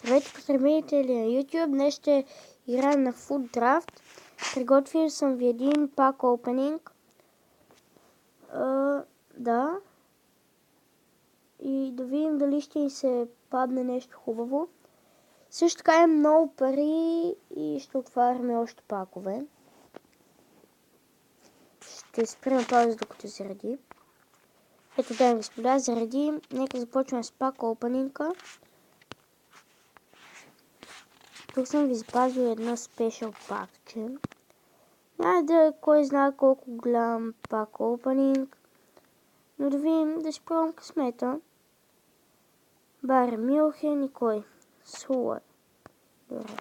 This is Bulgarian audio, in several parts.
Здравейте, потребители на YouTube. Днес ще играем на Food Draft. Приготвил съм ви един пак опенинг. Да. И да видим дали ще ни се падне нещо хубаво. Също така е много пари и ще отваряме още пакове. Ще спрем на пауза докато заради. Ето, да, господа, заради. Нека започваме с пак опенинга. Тук съм ви запазил едно спешъл пакче. Няма да е кой знае колко голям пак опенинг. Но да видим, да си пробвам късмета. Бар Мюнхен и кой? Сула. Добре.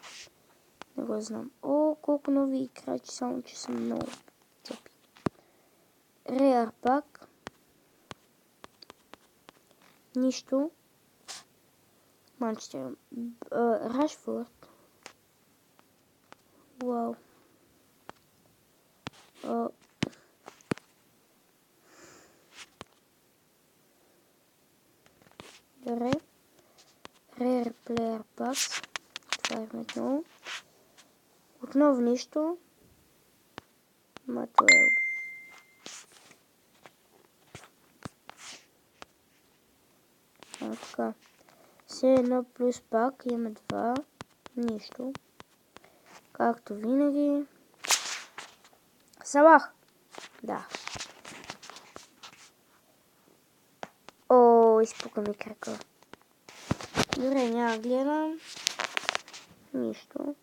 Не го знам. О, колко нови играчи, само че са много цепи. Реар пак. Нищо. Манчестър. Рашфорд. Вау. Добре. Rare Player Pass. Това е отново. Отново нищо. Матуел. Така. Все едно плюс пак. Имаме два. Нищо. Както винаги. Салах. Да. О, изпука ми крака. Добре, няма гледам. Нищо.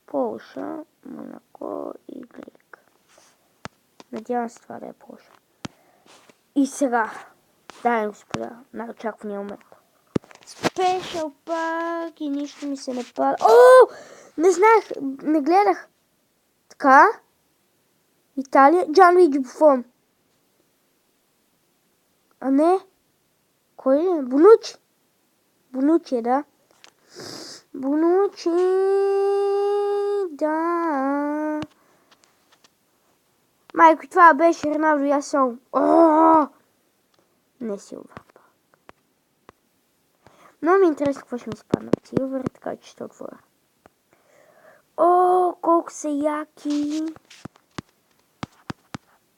Полша, Монако и Грик. Надявам се това да е Полша. И сега. Дай, господа, на очаквания момент. Спешъл пак и нищо ми се не пада. О! Не знаех, не гледах. Така. Италия, Джанлуиджи Буфон. А не. Кой е? Бонучи. Бонучи, да. Бонучи. Да. Майко, това беше Роналдо и аз съм. Не Силвър пак. Много ми е интересно какво ще ми спадна от Силвър, така че ще отворя. О, колко са яки.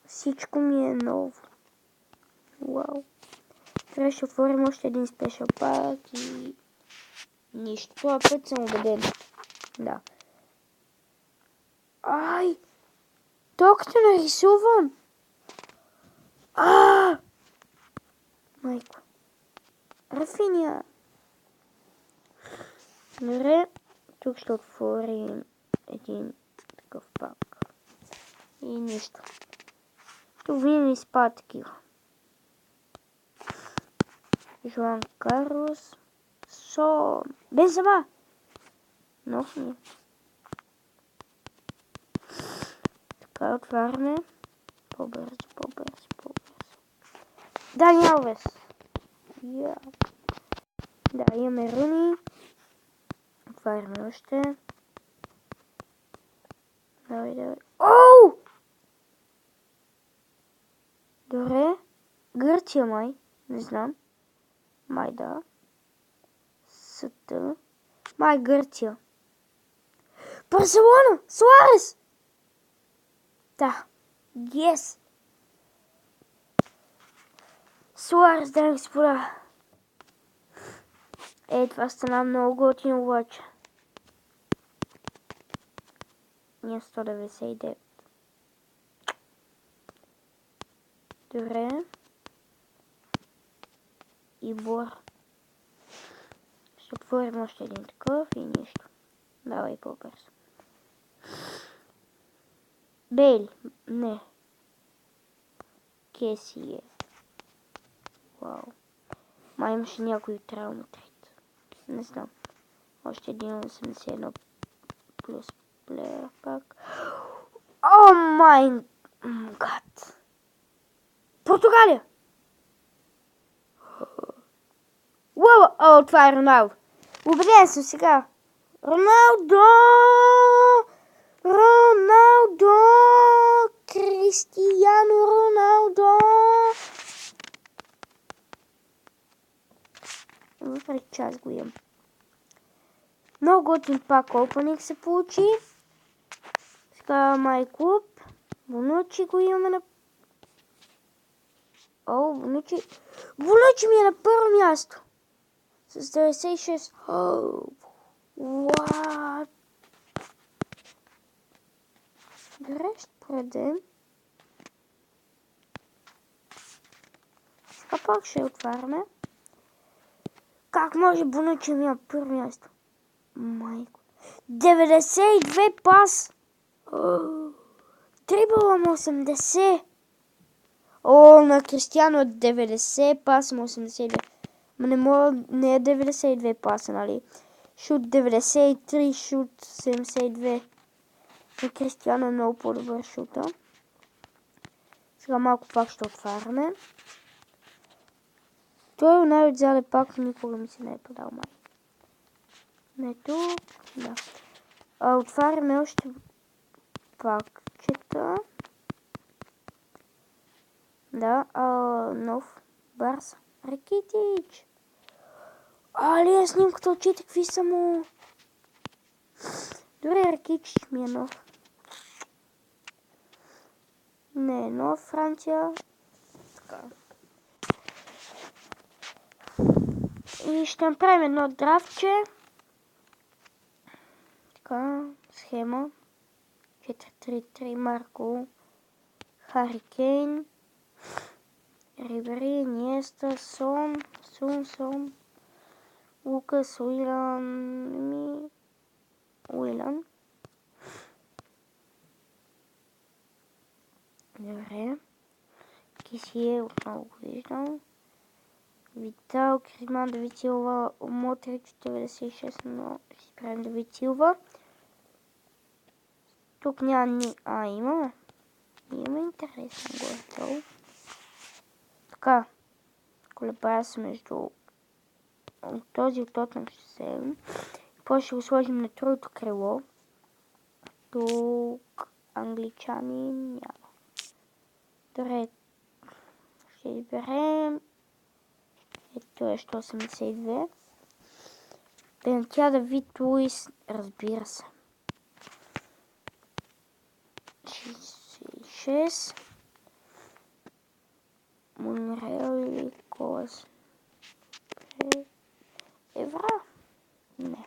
Всичко ми е ново. Вау. Трябва ще отворим още един спешъл пак и... нищо. Това път съм убеден. Да. Ай! Толкова нарисувам! Майко. Рафиния. Добре. Тук ще отворим един такъв пак. И нищо. Тук винаги спа такива. Жоан Карлос. Бензема. Нов ми. Така отваряме. По-бързо. Дани Алвес. Да, имаме Руни. Отваряме още. Давай. Оу! Добре. Гърция май. Не знам. Май да. Съта. Май Гърция. Барселона! Суарес! Да. Yes! Суарес, дай господа. Това стана много готино обаче. Ние 199. Добре. И Бор. Ще отворим още един такъв и нищо. Давай по-бързо. Бейли. Не. Кеси е. Вау. Май имаше някой от Реал Мадрид. Не знам. Още един 81 плюс плеер пак. О май гад. Португалия. Уау, това е Роналдо. Убеден съм сега. Роналдо! Кристияно Роналдо! Въпреки че аз го имам. Много готин пак опаник се получи. Сега MyClub. Бонучи го имаме на... О, Бонучи. Бонучи ми е на първо място. С 96. What? Добре, ще предем. Сега пак ще отваряме. Как може Бонучи ми е на първо място? Майко. 92 пас. Трибъл на 80. О, на Кристиано 90 паса на 82. Ма не мога, не е 92 паса, нали? Шут 93, шут 72. На Кристиано е много по-добър шута. Сега малко пак ще отваряме. Той най-отзаде пак никога ми се не е подал май. Не тук, да. Отваряме още пакчета. Да, нов Барс. Ракитич. Лия снимката очите, какви са му. Дори Ракитич ми е нов. Не е нов, Франция. Така. И ще направим едно драфтче. Така, схема. 4-3-3 Марко. Хари Кейн. Рибери, Иниеста, Сон. Лукас, Уилан. Добре. Кисие, отново го виждам. Витал, Кризман, Давид Силва, Мотрич, 96, но ще си правим Давид Силва. Тук няма ни... имаме. Имаме интересен горе-долу. Така. Колебая се между този от Тотнъм ще вземем. После ще го сложим на тройто крило. Тук англичани няма. Добре. Ще изберем. Ето е 182. Бентия Давид Луис, разбира се. 66. Монреал или Колас. Евра? Не.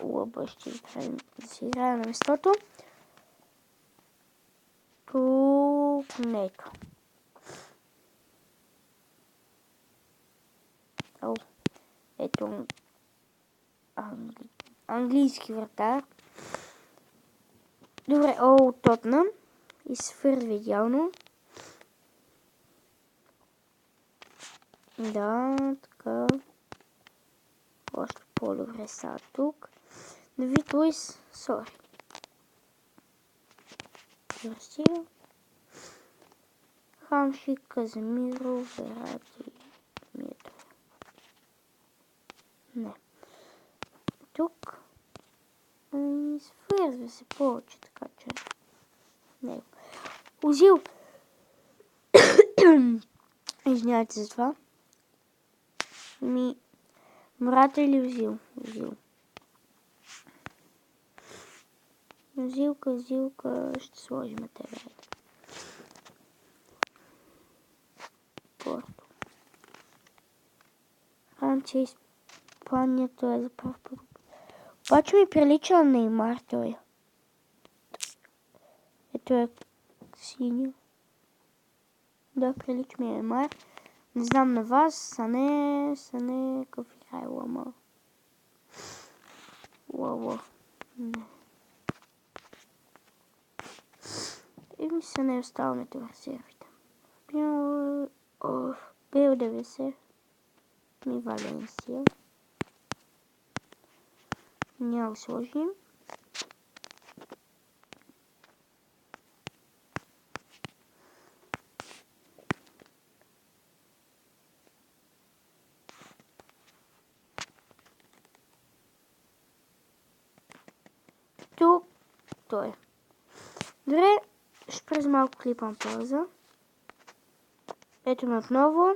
Лъба ще играем да си играе на местото. Тук нето. Ето английски вратар. Добре, Тотнъм. И свързва идеално. Да, така. Още по-добре са тук. Давид Луис, сори. Гарсия. Хамшик, Каземиро, Верати, Мието. Не. Тук. Свързва се повече, така че. Не. Озил. Извинявайте за това. Мрата или Озил? Озилка, ще сложим тебе. Порто. Франция, Испания, той е за прав път. Обаче ми прилича на Неймар той. Ето е синьо. Да, прилича ми Неймар. Не знам на вас, Сане, какъв играе Лама. Лала. Не. И ми се не оставаме това сервите. Бел-90. Ми Валенсия. Няма го сложим. Тук той е. Добре, ще през малко клипам пауза. Ето ме отново.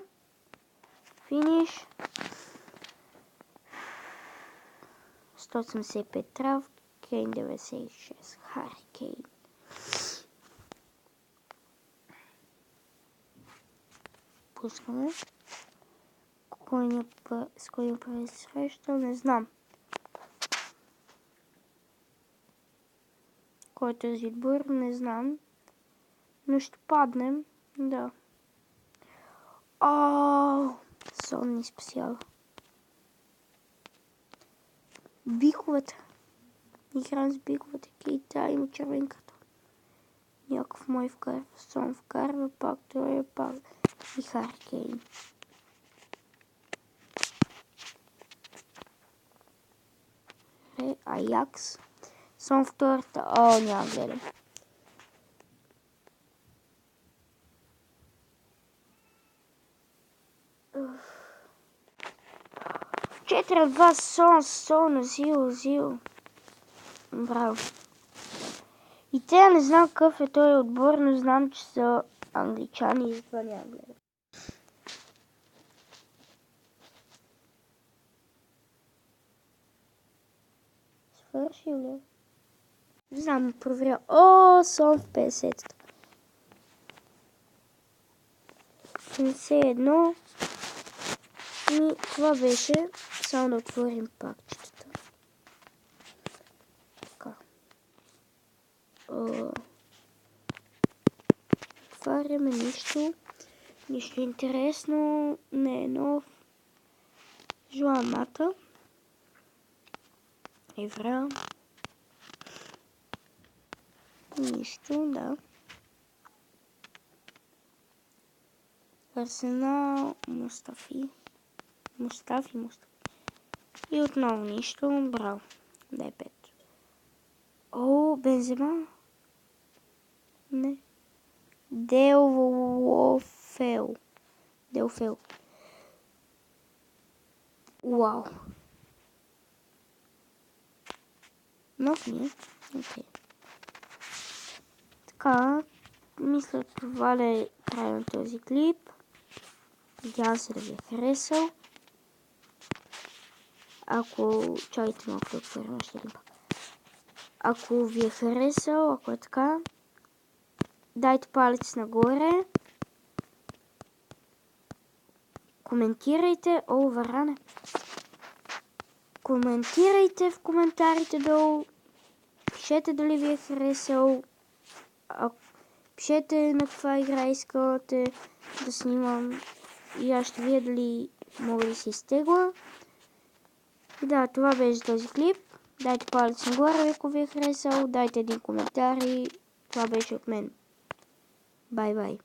Финиш. 185 трав, Кейн 96, Хари Кейн. Пускаме. С кой направи среща, не знам. Кой е този отбор, не знам. Но ще паднем, да. Сон ни спасява. Биковете. Играем с биковете. Кейта има червенката. Някакъв мой вкарва. Сон вкарва, пак той е пак. И Хари Кейн. Аякс. Сон втората. Няма гледам. Четири от вас сон, зил. Браво. И те не знам какъв е този отбор, но знам, че са англичани и затова няма гледам. Свърши ли? Не знам, проверя. Сон в 50-та. 51. И това беше. Само да отворим пакчетата. Така. Отваряме нищо. Нищо интересно. Не е нов. Жуамата. Евра. Нищо, да. Арсенал, Мустафи. И отново нищо. Браво. Дай 5. Бензема. Не. Делфел. Вау. Нов ми е. Окей. Така. Мисля, това е край на този клип. Надявам се да ви е харесал. Чакайте малко да отворим още един пак. Ако ви е харесал, ако е така, дайте палец нагоре. Коментирайте. Варане. Коментирайте в коментарите долу. Пишете дали ви е харесал. Пишете на каква игра искате да снимам. И аз ще видя дали мога да се изтегла. И да, това беше този клип. Дайте палец нагоре, ако ви е харесал. Дайте един коментар и това беше от мен. Бай-бай.